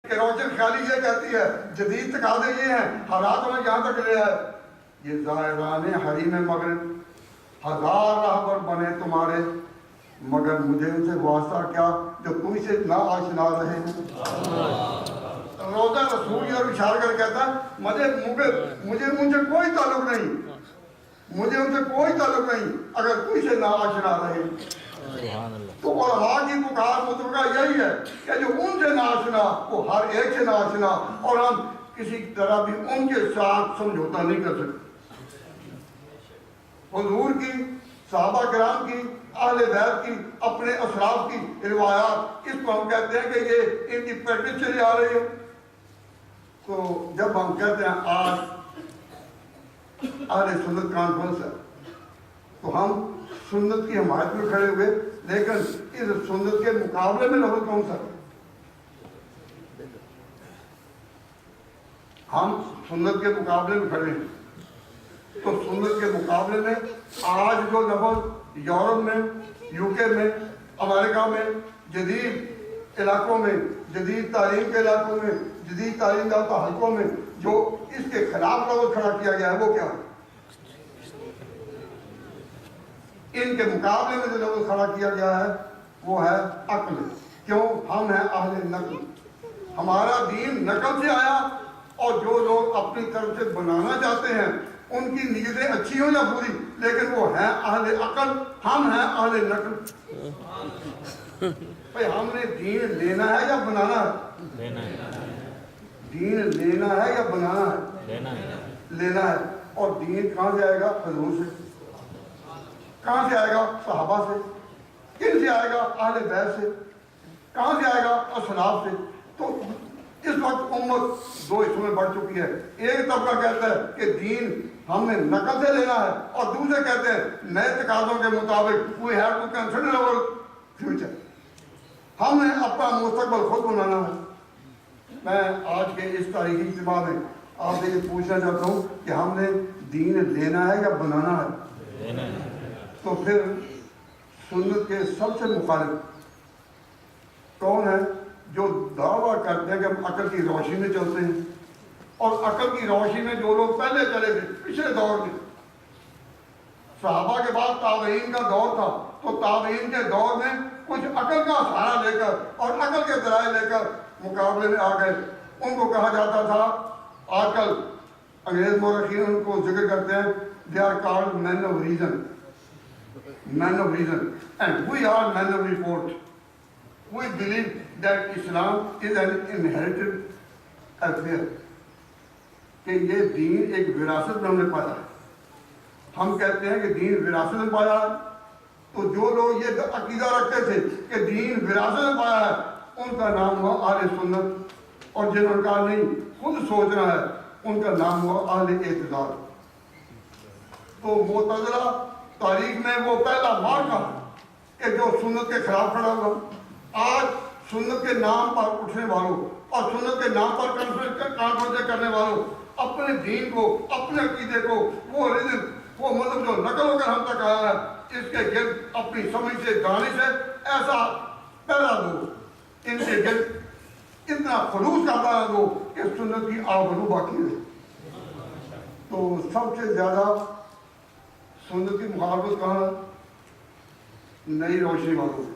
کہ روشن خیالی یہ کہتی ہے جدید تقاضے یہ ہیں، حالات میں یہاں تک لے آئے، یہ زائران حریم مغرب ہزار راہبر بنے تمہارے، مگر مجھے ان سے واسطہ کیا جو تم سے نہ آشنا رہے ہیں۔ روزہ رسول اور اشارہ کر کہتا ہے مجھے ان سے کوئی تعلق نہیں، مجھے ان سے کوئی تعلق نہیں اگر تم سے نہ آشنا رہے۔ تو علماء کی پکار متفقہ یہی ہے کہ جو ان سے ناشنا وہ ہر ایک سے ناشنا، اور ہم کسی طرح بھی ان کے ساتھ سمجھوتا نہیں کر سکتے۔ حضور کی، صحابہ کرام کی، اہل بیت کی، اپنے اسلاف کی روایات، اس کو ہم کہتے ہیں کہ یہ ان کی پریکٹس چلی آ رہی ہے۔ تو جب ہم کہتے ہیں آج اہل سنت کانفرنس ہے تو ہم سنت کی حمایت میں کھڑے ہوئے، لیکن اس سنت کے مقابلے میں لفظ کون سا؟ ہم سنت کے مقابلے میں کھڑے ہیں، تو سنت کے مقابلے میں آج جو لفظ یورپ میں، UK میں، امریکہ میں، جدید علاقوں میں، جدید تعلیم کے علاقوں میں، جدید تعلیم یافتہ حلقوں میں جو اس کے خلاف لفظ کھڑا کیا گیا ہے وہ کیا ہے؟ ان کے مقابلے میں جو لفظ کھڑا کیا گیا ہے وہ ہے عقل۔ کیوں؟ ہم ہیں اہل نقل، ہمارا دین نقل سے آیا، اور جو لوگ اپنی طرف سے بنانا چاہتے ہیں ان کی نیتیں اچھی ہوں یا بری، لیکن وہ ہیں اہل عقل، ہم ہیں اہل نقل۔ بھئی ہم نے دین لینا ہے یا بنانا ہے؟ دین لینا ہے یا بنانا ہے؟ لینا ہے۔ اور دین کہاں سے آئے گا؟ حضور سے۔ کہاں سے آئے گا؟ صحابہ سے۔ کن سے آئے گا؟ اہل بیت سے۔ کہاں سے آئے گا؟ اسلاف سے۔ تو اس وقت امت دو حصوں میں بڑھ چکی ہے، ایک طبقہ کہتا ہے کہ دین ہم نے نقل سے لینا ہے، اور دوسرے کہتے ہیں نئے تقاضوں کے مطابق we have to consider our future، ہم نے اپنا مستقبل خود بنانا ہے۔ میں آج کے اس تاریخی اجتماع میں آپ سے یہ پوچھنا چاہتا ہوں کہ ہم نے دین لینا ہے یا بنانا ہے؟ تو پھر سنت کے سب سے مخالف کون ہے؟ جو دعویٰ کرتے ہیں کہ ہم عقل کی روشنی میں چلتے ہیں، اور عقل کی روشنی میں جو لوگ پہلے چلے تھے پچھلے دور میں، صحابہ کے بعد تابعین کا دور تھا، تو تابعین کے دور میں کچھ عقل کا سہارا لے کر اور عقل کے ذرائع لے کر مقابلے میں آ گئے۔ ان کو کہا جاتا تھا آج کل انگریز مورخین ان کو ذکر کرتے ہیں they are called men of reason، men of reason، and we are men of report۔ We believe that Islam is an inherited affair، کہ یہ دین ایک وراثت میں ہم نے پایا ہے۔ ہم کہتے ہیں کہ دین وراثت میں پایا ہے، تو جو لوگ یہ عقیدہ رکھتے تھے کہ دین وراثت میں پایا ہے ان کا نام ہوا اہل سنت، اور جنہوں کا نہیں خود سوچنا ہے ان کا نام ہوا اہل اعتدال۔ تو معتزلہ تاریخ میں وہ پہلا مارکا کہ جو سنت کے خلاف کھڑا ہوا۔ آج سنت کے نام پر اٹھنے والوں اور سنت کے نام پر کانفرنسیں کرنے والوں اپنے دین کو، اپنے عقیدے کو، وہ رزق، وہ مذہب جو نقل ہو کر ہم تک آیا ہے، اس کے گرد اپنی سمجھ سے، دانش سے ایسا پہلا دو، ان کے گرد اتنا خلوص کرتا ہے وہ کہ سنت کی آبرو باقی ہے۔ تو سب سے زیادہ سنت کی مخالفت کہاں ہے؟ نئی روشنی والوں،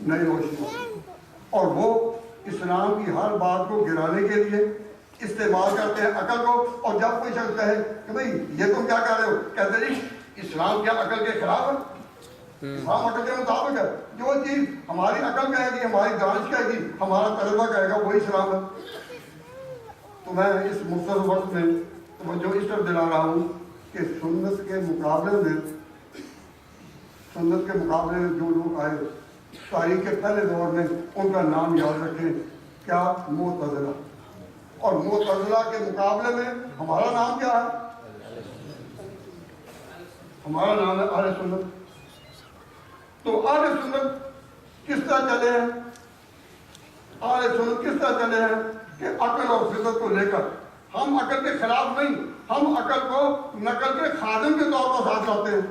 نئی روشنی، اور وہ اسلام کی ہر بات کو گرانے کے لیے استعمال کرتے ہیں عقل کو۔ اور جب کوئی شخص کہے کہ بھئی یہ تم کیا کر رہے ہو، کہتے ہیں اسلام کیا عقل کے خلاف ہے؟ اسلام عقل کے مطابق ہے، جو چیز ہماری عقل کہے گی، ہماری دانش کہے گی، ہمارا تجربہ کہے گا، وہی اسلام ہے۔ تو میں اس مختصر وقت میں توجہ اس طرف دلا رہا ہوں کہ سنت کے مقابلے میں جو لوگ آئے تاریخ کے پہلے دور میں، ان کا نام یاد رکھیں، کیا؟ معتزلہ۔ اور معتزلہ کے مقابلے میں ہمارا نام کیا ہے؟ ہمارا نام ہے اہل سنت۔ تو اہل سنت کس طرح چلے ہیں؟ اہل سنت کس طرح چلے ہیں کہ عقل اور فطرت کو لے کر ہم عقل کے خلاف نہیں، ہم عقل کو نقل کے خادم کے طور پر ساتھ لاتے ہیں۔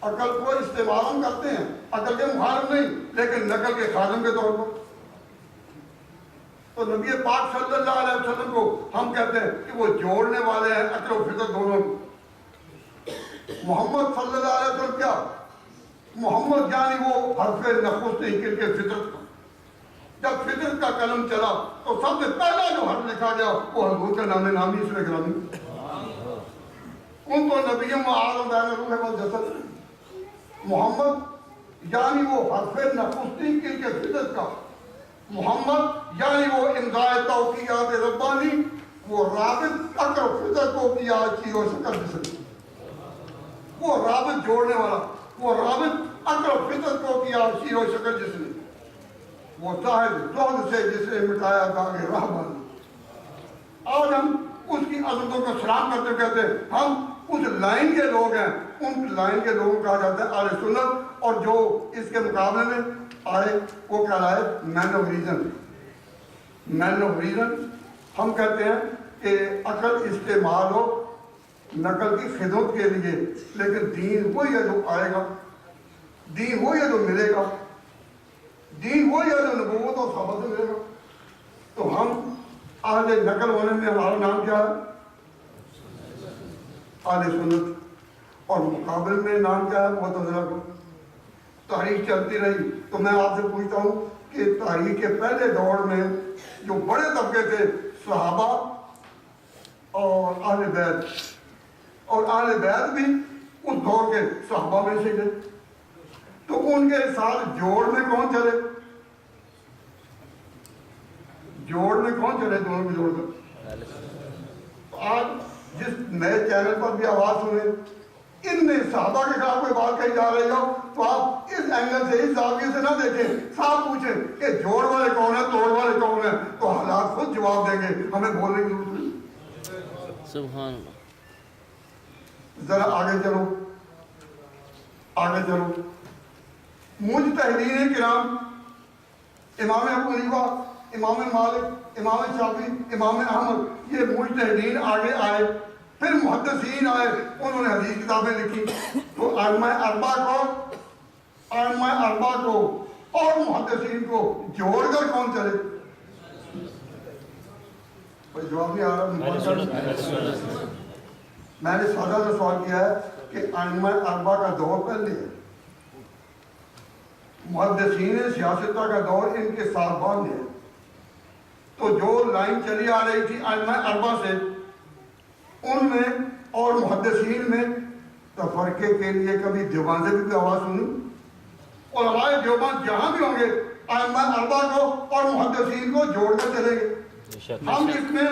عقل کو استعمال ہم کرتے ہیں، عقل کے مخالف نہیں، لیکن نقل کے خادم کے طور پر۔ تو نبی پاک صلی اللہ علیہ وسلم کو ہم کہتے ہیں کہ وہ جوڑنے والے ہیں عقل و فطرت دونوں کو۔ محمد صلی اللہ علیہ وسلم کیا؟ محمد یعنی وہ حرف نخست نکل کے فطرت کا۔ جب فطرت کا قلم چلا تو سب سے پہلا جو حرف لکھا گیا وہ حضور کا نام نامی اس میں گرامی۔ ان تو نبی معاذ بین روح والجسد، محمد یعنی وہ حرف نخست نکل کے فطرت کا، محمد یعنی وہ امضائے توقیات ربانی، وہ رابط عقل و فطرت کو کیا چیز و شکل جسم، وہ رابط جوڑنے والا، وہ رابط عقل و فطرت کو کیا چیز و شکل جسم، وہ صاحب زہد سے جسے مٹایا داغ راہ بانی۔ آج ہم اس کی عظمتوں کو سلام کرتے کہتے ہیں ہم اس لائن کے لوگ ہیں، ان لائن کے لوگوں کو کہا جاتا ہے اہل سنت، اور جو اس کے مقابلے میں آئے وہ کہلائے man of reason. Man of reason ہم کہتے ہیں کہ عقل استعمال ہو نقل کی خدمت کے لیے، لیکن دین وہی ہے جو آئے گا، دین وہی ہے جو ملے گا، دین وہی ہے جو نبوت اور صحابہ سے ملے گا۔ تو ہم اہل نقل ہونے میں ہمارا نام کیا ہے؟ اہل سنت، اور مقابل میں نام کیا ہے؟ معتزلہ کو۔ تاریخ چلتی رہی تو میں آپ سے پوچھتا ہوں کہ تاریخ کے پہلے دور میں جو بڑے طبقے تھے صحابہ اور اہل بیت، اور اہل بیت بھی اس دور کے صحابہ میں سے تھے، تو ان کے ساتھ جوڑ میں کون چلے؟ جوڑ میں کون چلے دونوں کو جوڑ کر؟ آج جس نئے چینل پر بھی آواز سنیں ان میں صحابہ کے خلاف کوئی بات کہی جا رہی ہو تو آپ اس اینگل سے اس زاویے سے نہ دیکھیں، صاحب پوچھیں کہ جوڑ والے کون ہیں، توڑ والے کون ہیں، تو حالات خود جواب دیں گے، ہمیں بولنے کی ضرورت نہیں۔ سبحان اللہ۔ ذرا آگے چلو، آگے چلو۔ مجتہدین کرام امام ابو حنیفہ، امام مالک، امام شافعی، امام احمد، یہ مجتہدین آگے آئے، پھر محدثین آئے، انہوں نے حدیث کتابیں لکھی، تو ائمہ اربعہ کو اور محدثین کو جوڑ کر کون چلے؟ کوئی جواب نہیں آ رہا۔ میں نے سادہ سے سوال کیا ہے کہ ائمہ اربعہ کا دور پہلے ہے، محدثین سیاستہ کا دور ان کے ساتھ بعد ہے، تو جو لائن چلی آ رہی تھی ائمہ اربعہ سے ان میں اور محدثین میں تفرقے کے لیے کبھی دیوبند سے بھی آواز سنی؟ علماء دیوبند جہاں بھی ہوں گے ائمہ اربعہ کو اور محدثین کو جوڑ کر چلیں گے، ہم اس میں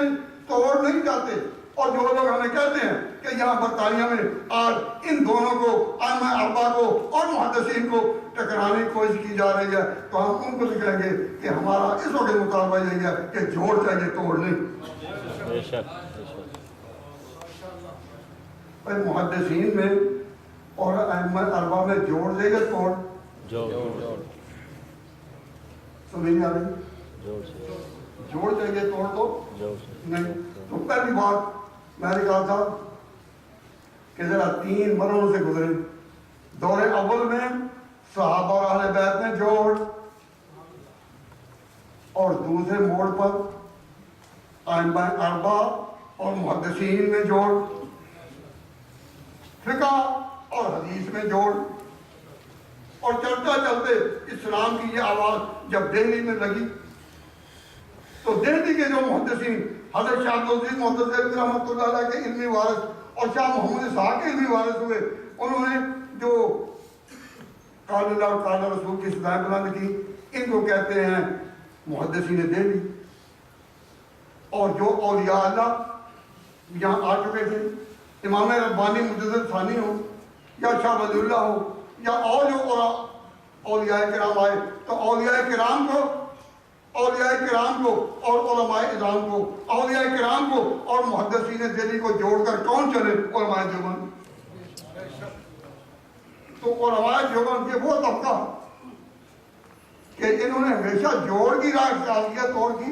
توڑ نہیں چاہتے۔ اور جو لوگ ہمیں کہتے ہیں کہ یہاں برطانیہ میں آج ان دونوں کو ائمہ اربعہ کو اور محدثین کو ٹکرانے کی کوشش کی جا رہی ہے، تو ہم ان کو بھی کہیں گے کہ ہمارا اس وقت مطالبہ یہی ہے کہ جوڑ چاہیے، توڑ نہیں۔ محدثین میں اور ائمہ اربعہ میں جوڑ دے گا توڑ؟ سمجھ نہیں آ رہی؟ جوڑ چاہیے، توڑ تو نہیں۔ تو پہلی بات میں نے کہا تھا کہ ذرا 3 مرحلوں سے گزرے۔ دور اول میں صحابہ اور اہل بیت میں جوڑ، اور دوسرے موڑ پر ائمہ اربعہ اور محدثین میں جوڑ، فقہ اور حدیث میں جوڑ، اور چلتا چلتے اسلام کی یہ آواز جب دہلی میں لگی تو دہلی کے جو محدثین حضرت شاہ عبدالعزیز محدث دہلوی رحمۃ اللہ علیہ کے علمی وارث اور شاہ محمد اسحاق کے علمی وارث ہوئے، انہوں نے جو قال اللہ اور قال رسول کی صدائیں بلند کی، ان کو کہتے ہیں محدثین دہلی۔ اور جو اولیاء اللہ یہاں آ چکے تھے، امام ربانی مجدد ثانی ہو یا شاہ ولی اللہ ہو یا اور جو اولیاء کرام آئے، تو اولیاء کرام کو اور علماء اعظام کو، اولیاء کرام کو اور محدثین دہلی کو جوڑ کر کون چلے؟ علماء دیوبند۔ تو علماء دیوبند یہ وہ طبقہ کہ انہوں نے ہمیشہ جوڑ کی راہ اختیار کیا، توڑ کی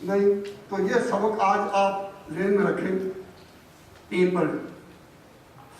نہیں۔ تو یہ سبق آج آپ ذہن میں رکھیں۔ 3 پر